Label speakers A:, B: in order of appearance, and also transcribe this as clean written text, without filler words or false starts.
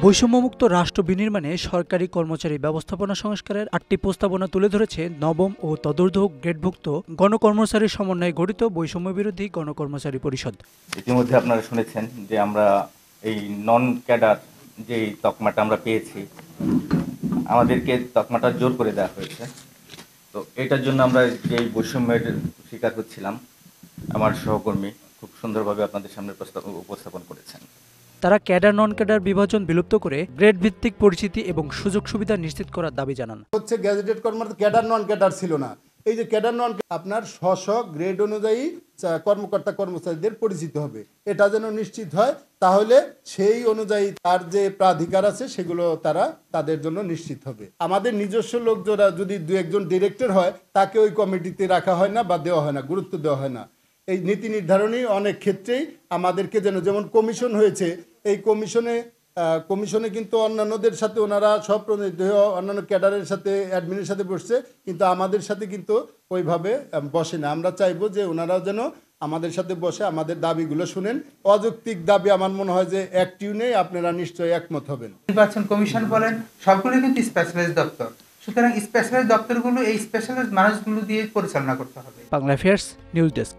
A: বৈষম্যমুক্ত রাষ্ট্র বিনির্মাণে সরকারি কর্মচারী ব্যবস্থাপনা সংস্কারের ৮টি প্রস্তাবনা তুলে ধরেছে নবম ও তদূর্ধ্ব গ্রেডভুক্ত গণকর্মচারীর সমন্বয়ে গঠিত বৈষম্যবিরোধী গণকর্মচারী পরিষদ।
B: ইতিমধ্যে আপনারা শুনেছেন যে আমরা এই নন ক্যাডার যে তকমাটা আমরা পেয়েছি, আমাদেরকে তকমাটা জোর করে দেওয়া হয়েছে। তো এটার জন্য আমরা যে বৈষম্যের শিকার হচ্ছিলাম, আমার সহকর্মী খুব সুন্দরভাবে আপনাদের সামনে উপস্থাপন করেছেন।
A: তারা ক্যাডার নন ক্যাডার বিভাজন বিলুপ্ত করে গ্রেড ভিত্তিক পরিচিতি এবং সুযোগ সুবিধা নিশ্চিত করার দাবি জানান।
C: হচ্ছে গ্যাজেটেড কর্মকর্তা ক্যাডার নন ক্যাডার ছিল না, এই যে ক্যাডার নন আপনার গ্রেড অনুযায়ী কর্মকর্তা কর্মচারীদের পরিচিত হবে, এটা যেন নিশ্চিত হয়, তাহলে সেই অনুযায়ী তার যে প্রাধিকার আছে সেগুলো তাদের জন্য নিশ্চিত হবে। আমাদের নিজস্ব লোক যারা যদি দু একজন ডিরেক্টর হয় তাকে ওই কমিটিতে রাখা হয় না বা দেওয়া হয় না, গুরুত্ব দেওয়া হয় না। এই নীতি নির্ধারণী অনেক ক্ষেত্রেই আমাদেরকে যেমন কমিশন হয়েছে, এই কমিশনে কিন্তু অন্যান্যদের সাথে ওনারা সব অন্যান্য ক্যাডারের সাথে অ্যাডমিনের সাথে বসছে, কিন্তু আমাদের সাথে কিন্তু ওইভাবে বসে না। আমরা চাইবো যে ওনারাও যেন আমাদের সাথে বসে আমাদের দাবিগুলো শুনেন। অযৌক্তিক দাবি আমার মনে হয় যে এক টিউনে আপনারা নিশ্চয়ই একমত হবেন।
D: নির্বাচন কমিশন বলেন, সবগুলো কিন্তু স্পেশালাইজ দপ্তর, সুতরাং স্পেশালাইজ দপ্তরগুলো এই স্পেশালাইজ মানুষগুলো দিয়ে পরিচালনা করতে হবে।
A: Bangla affairs news desk.